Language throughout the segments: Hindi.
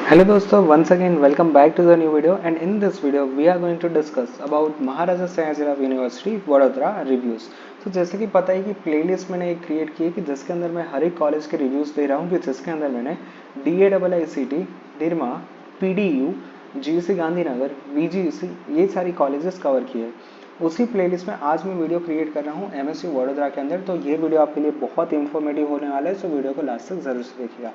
Hello दोस्तों, once again welcome back to the new video and in this video we are going to discuss about Maharaja Sayajirao university Vadodara reviews. तो जैसे कि पता है कि प्लेलिस्ट मैंने एक क्रिएट की है कि जिसके अंदर मैं हर एक कॉलेज के रिव्यूज दे रहा हूँ कि जिसके अंदर मैंने DAIICT, Nirma, PDU, GC Gandhinagar, VGC ये सारी कॉलेजेस कवर किए हैं। उसी प्लेलिस्ट में आज मैं वीडियो क्रिएट कर रहा हूँ MSU वडोदरा के अंदर। तो ये वीडियो आपके लिए बहुत इंफॉर्मेटिव होने वाला है, तो वीडियो को लास्ट तक जरूर से देखिएगा।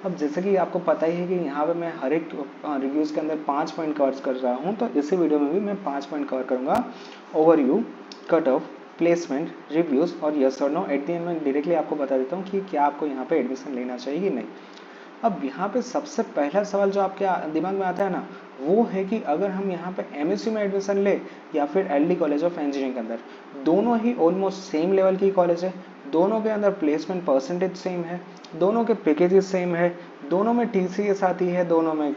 अब जैसे कि आपको पता ही है कि यहाँ पे मैं हर एक रिव्यूज़ के अंदर 5 पॉइंट कवर कर रहा हूँ, तो इसी वीडियो में भी मैं 5 पॉइंट कवर करूँगा। Overview, cut off, placement, reviews और यस और नो। एट द एंड मैं डायरेक्टली आपको बता देता हूँ कि क्या आपको यहाँ पे एडमिशन लेना चाहिए कि नहीं। अब यहाँ पे सबसे पहला सवाल जो आपके दिमाग में आता है ना, वो है कि अगर हम यहाँ पे MSU में एडमिशन ले या फिर LD कॉलेज ऑफ इंजीनियरिंग के अंदर, दोनों ही ऑलमोस्ट सेम लेवल की कॉलेज है, दोनों के अंदर प्लेसमेंट परसेंटेज सेम है, दोनों के पैकेजेस सेम है, दोनों में TCS आती है, दोनों में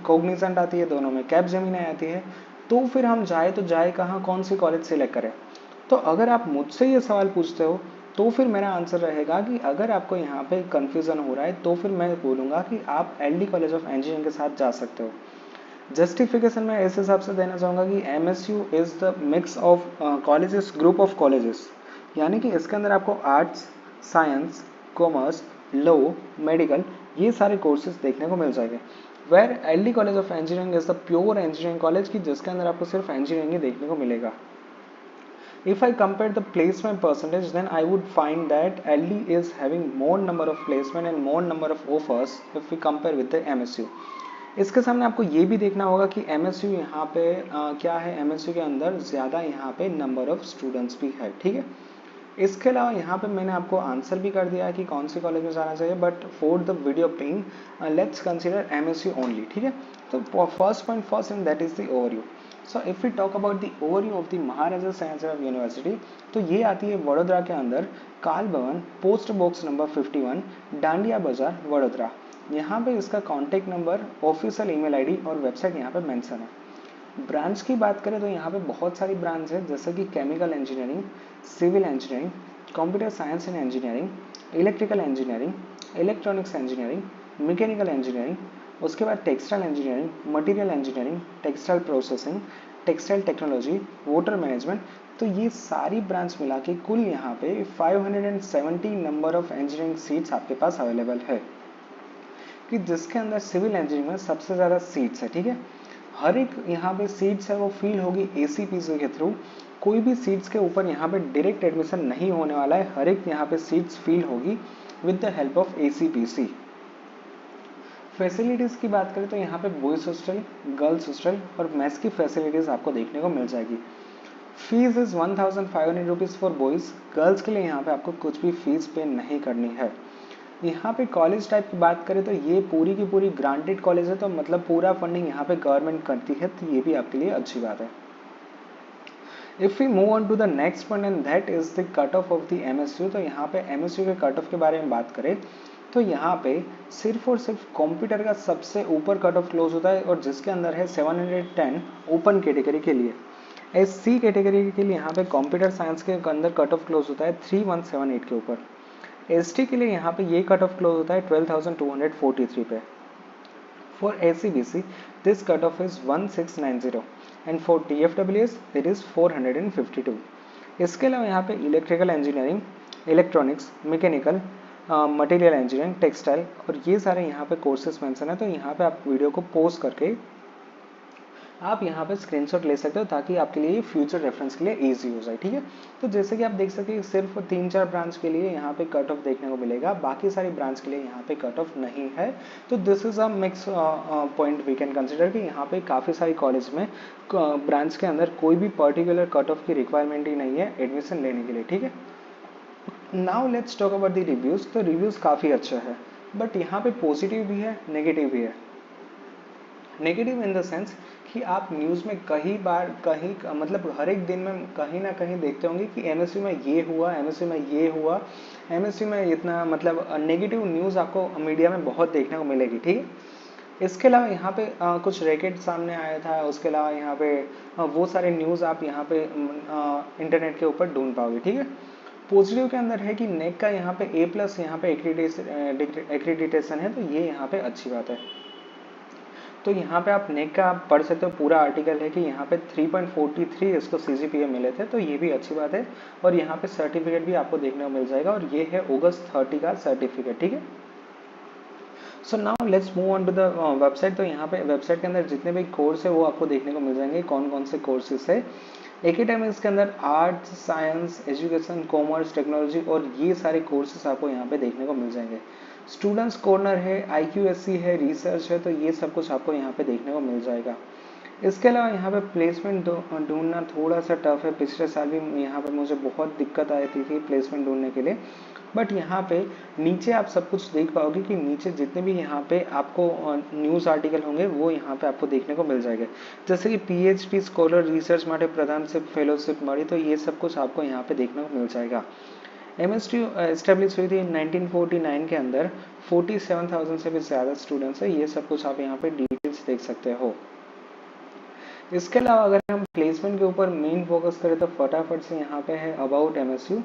कॉग्निजेंट आती है, दोनों में कैपजेमिनी आती है, तो फिर हम जाए कहाँ, कौन सी कॉलेज सिलेक्ट करें। तो अगर आप मुझसे ये सवाल पूछते हो तो फिर मेरा आंसर रहेगा कि अगर आपको यहाँ पे कंफ्यूजन हो रहा है तो फिर मैं बोलूँगा कि आप LD कॉलेज ऑफ इंजीनियरिंग के साथ जा सकते हो। जस्टिफिकेशन मैं इस हिसाब से देना चाहूँगा कि MSU is the mix of colleges, group of colleges, यानी कि इसके अंदर आपको arts, science, commerce, law, medical ये सारे कोर्सेज देखने को मिल जाएंगे। Where LD college of engineering is the pure engineering college की जिसके अंदर आपको सिर्फ इंजीनियरिंग ही देखने को मिलेगा। If I compare the placement percentage, then I would find that LD is having more number of placement and more number of offers if we compare with the MSU. इसके सामने आपको ये भी देखना होगा कि MSU यहाँ पे क्या है, MSU के अंदर ज़्यादा यहाँ पे नंबर ऑफ स्टूडेंट्स भी है, ठीक है। इसके अलावा यहाँ पे मैंने आपको आंसर भी कर दिया है कि कौन सी कॉलेज में जाना चाहिए, but for the video playing let's consider MSU only, ठीक है। तो first point first and that is the overview. So if we talk about the overview of the Maharaja Sayajirao university, तो ये आती है वडोदरा के अंदर, काल भवन, पोस्ट बॉक्स नंबर 51, डांडिया बाजार, वडोदरा। यहाँ पे इसका contact number, official email ID और वेबसाइट यहाँ पे मेंशन है। ब्रांच की बात करें तो यहाँ पे बहुत सारी ब्रांच है, जैसे कि chemical engineering, civil engineering, computer science and engineering, electrical engineering, electronics engineering, mechanical engineering, उसके बाद textile engineering, material engineering, textile processing, textile technology, water management. तो ये सारी ब्रांच मिला के कुल यहाँ पे 570 नंबर ऑफ इंजीनियरिंग सीट्स आपके पास अवेलेबल है, कि जिसके अंदर सिविल इंजीनियरिंग में सबसे ज़्यादा सीट्स है, ठीक है। हर एक यहाँ पे सीट्स है वो फील होगी ACPC के थ्रू, कोई भी सीट्स के ऊपर यहाँ पे डायरेक्ट एडमिशन नहीं होने वाला है, हर एक यहाँ पे सीट्स फील होगी with the help of ACPC। Facilities की बात करें तो यहाँ पे बॉयज़ हॉस्टल, गर्ल्स हॉस्टल और मेस की फैसिलिटीज़ आपको देखने को मिल जाएगी। Fees is 1500 rupees for boys, girls के लिए यहाँ पे आपको कुछ भी फीस पे नहीं करनी है। यहाँ पे कॉलेज टाइप की बात करें तो ये पूरी की पूरी ग्रांटेड कॉलेज है, तो मतलब पूरा फंडिंग यहाँ पे गवर्नमेंट करती है, तो ये भी आपके लिए अच्छी बात है। If we move on to the next point and that is the cut off the MSU, तो यहाँ पे MSU के कट ऑफ के बारे में बात करें तो यहाँ पे सिर्फ और सिर्फ कंप्यूटर का सबसे ऊपर कट ऑफ क्लोज होता है, और जिसके अंदर है 710 ओपन कैटेगरी के लिए। SC कैटेगरी के लिए यहाँ पे कंप्यूटर साइंस के अंदर कट ऑफ क्लोज होता है 3178 के ऊपर। ST के लिए यहाँ पे ये कट ऑफ क्लोज होता है 12,243 पे। For ACBC this cut off is 1690 and for TFWS it is 452। इसके अलावा यहाँ पे electrical engineering, electronics, mechanical, material engineering, textile और ये सारे यहाँ पे कोर्सेज मेंशन है। तो यहाँ पे आप वीडियो को पॉज करके आप यहाँ पे स्क्रीनशॉट ले सकते हो ताकि आपके लिए फ्यूचर रेफरेंस के लिए इजी हो जाए, ठीक है। तो जैसे कि आप देख सकते हैं सिर्फ 3-4 ब्रांच के लिए यहाँ पे कट ऑफ देखने को मिलेगा, बाकी सारी ब्रांच के लिए यहाँ पे कट ऑफ नहीं है। तो this is a mix point we can consider कि यहाँ पे काफ़ी सारी कॉलेज में ब्रांच के अंदर कोई भी पर्टिकुलर कट ऑफ की रिक्वायरमेंट ही नहीं है एडमिशन लेने के लिए, ठीक है। Now let's talk about the reviews. तो रिव्यूज़ काफ़ी अच्छा है, बट यहाँ पे पॉजिटिव भी है, नेगेटिव भी है। नेगेटिव इन द सेंस कि आप न्यूज़ में कई बार कहीं मतलब हर एक दिन में कहीं ना कहीं देखते होंगे कि MSU में ये हुआ, MSU में ये हुआ, MSU में इतना, मतलब नेगेटिव न्यूज़ आपको मीडिया में बहुत देखने को मिलेगी, ठीक है। इसके अलावा यहाँ पे कुछ रैकेट सामने आया था, उसके अलावा यहाँ पे वो सारे न्यूज़ आप यहाँ पे इंटरनेट के ऊपर ढूंढ पाओगे, ठीक है। पॉजिटिव के अंदर है कि नेक का यहाँ पे A+ यहाँ पे एक्रीडिटेशन है, तो ये यहाँ पे अच्छी बात है। तो यहाँ पे आप नेक का आप पढ़ सकते हो, पूरा आर्टिकल है कि यहाँ पे 3.43 इसको CGPA मिले थे, तो ये भी अच्छी बात है। और यहाँ पे सर्टिफिकेट भी आपको देखने को मिल जाएगा, और ये है अगस्त 30 का सर्टिफिकेट, ठीक है। So now let's move on to the website. तो यहाँ पे वेबसाइट के अंदर जितने भी कोर्स है वो आपको देखने को मिल जाएंगे, कौन कौन से कोर्सेज है। एकेडमिक्स के अंदर arts, science, education, commerce, technology, और ये सारे कोर्सेज आपको यहाँ पे देखने को मिल जाएंगे। स्टूडेंट्स कॉर्नर है, IQSC है, रिसर्च है, तो ये सब कुछ आपको यहाँ पे देखने को मिल जाएगा। इसके अलावा यहाँ पे प्लेसमेंट ढूंढना थोड़ा सा टफ है। पिछले साल भी यहाँ पे मुझे बहुत दिक्कत आई थी प्लेसमेंट ढूंढने के लिए, बट यहाँ पे नीचे आप सब कुछ देख पाओगे कि नीचे जितने भी यहाँ पे आपको न्यूज़ आर्टिकल होंगे वो यहाँ पे आपको देखने को मिल जाएंगे। जैसे कि PhD स्कॉलर रिसर्च માટે प्रधानशिप फेलोशिप मળી, तो ये सब कुछ आपको यहाँ पे देखने को मिल जाएगा। MSTU एस्टेब्लिश हुई थी 1949 के अंदर, 47,000 से भी ज़्यादा स्टूडेंट्स है। ये सब कुछ आप यहाँ पे डिटेल्स देख सकते हो। इसके अलावा अगर हम प्लेसमेंट के ऊपर मेन फोकस करें तो फटाफट से यहाँ पे है अबाउट MSU।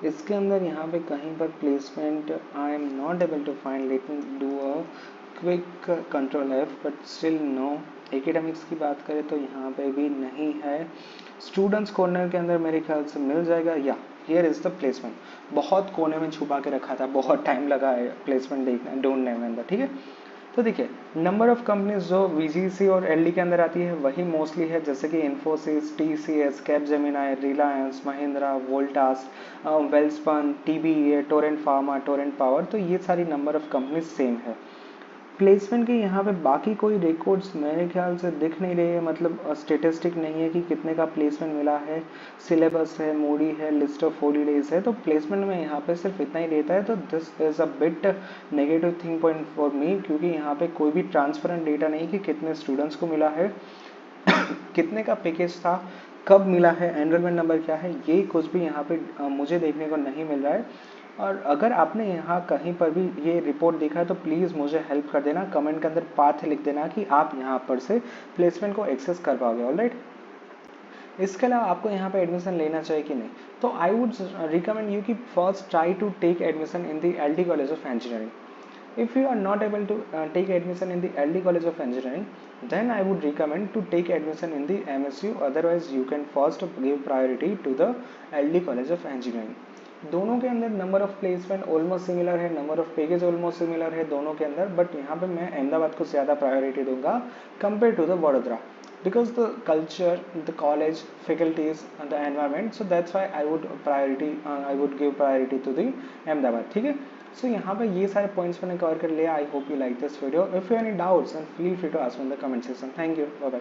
इसके अंदर यहाँ पे कहीं पर placement I am not able to find, let me do a quick control F, but still no. Academics की बात करें तो यहाँ पे भी नहीं है। स्टूडेंट्स कॉर्नर के अंदर मेरे ख्याल से मिल जाएगा, या हियर इज द प्लेसमेंट। बहुत कोने में छुपा के रखा था, बहुत टाइम लगा है प्लेसमेंट देखने ढूंढने में अंदर, ठीक है। तो देखिए नंबर ऑफ कंपनीज जो VGC और LD के अंदर आती है वही मोस्टली है, जैसे कि Infosys, TCS, Capgemini, Reliance, Mahindra, Voltas, Welspun, TBEA, Torrent Pharma, Torrent Power, तो ये सारी नंबर ऑफ कंपनीज सेम है। प्लेसमेंट के यहाँ पे बाकी कोई रिकॉर्ड्स मेरे ख्याल से दिख नहीं रहे हैं, मतलब स्टेटिस्टिक नहीं है कि कितने का प्लेसमेंट मिला है। सिलेबस है, मूडी है, लिस्ट ऑफ हॉलीडेज है, तो प्लेसमेंट में यहाँ पे सिर्फ इतना ही रहता है। तो this is a bit negative thing point for me, क्योंकि यहाँ पे कोई भी ट्रांसपेरेंट डेटा नहीं कि कितने स्टूडेंट्स को मिला है कितने का पैकेज था, कब मिला है, एनरोलमेंट नंबर क्या है, ये कुछ भी यहाँ पे मुझे देखने को नहीं मिल रहा है। और अगर आपने यहाँ कहीं पर भी ये रिपोर्ट देखा है तो प्लीज़ मुझे हेल्प कर देना, कमेंट के अंदर पाथ लिख देना कि आप यहाँ पर से प्लेसमेंट को एक्सेस कर पाओगे। ऑलराइट, इसके अलावा आपको यहाँ पे एडमिशन लेना चाहिए कि नहीं, तो आई वुड रिकमेंड यू कि first try to take admission in the LD college of engineering. If you are not able to take admission in the LD College of Engineering, then I would recommend to take admission in the MSU. Otherwise, you can first give priority to the LD College of Engineering. दोनों के अंदर number of placement almost similar है, number of package almost similar है दोनों के अंदर, बट यहाँ पे मैं अहमदाबाद को ज़्यादा प्रायोरिटी दूंगा compare to the Vadodara, because the culture, the college, faculties, and the environment. So that's why I would give priority to the Ahmedabad. ठीक है। सो यहाँ पे ये सारे पॉइंट्स मैंने कवर कर लिया। I hope you like this video. If you any doubts and feel free to ask in the comment section. Thank you, bye bye.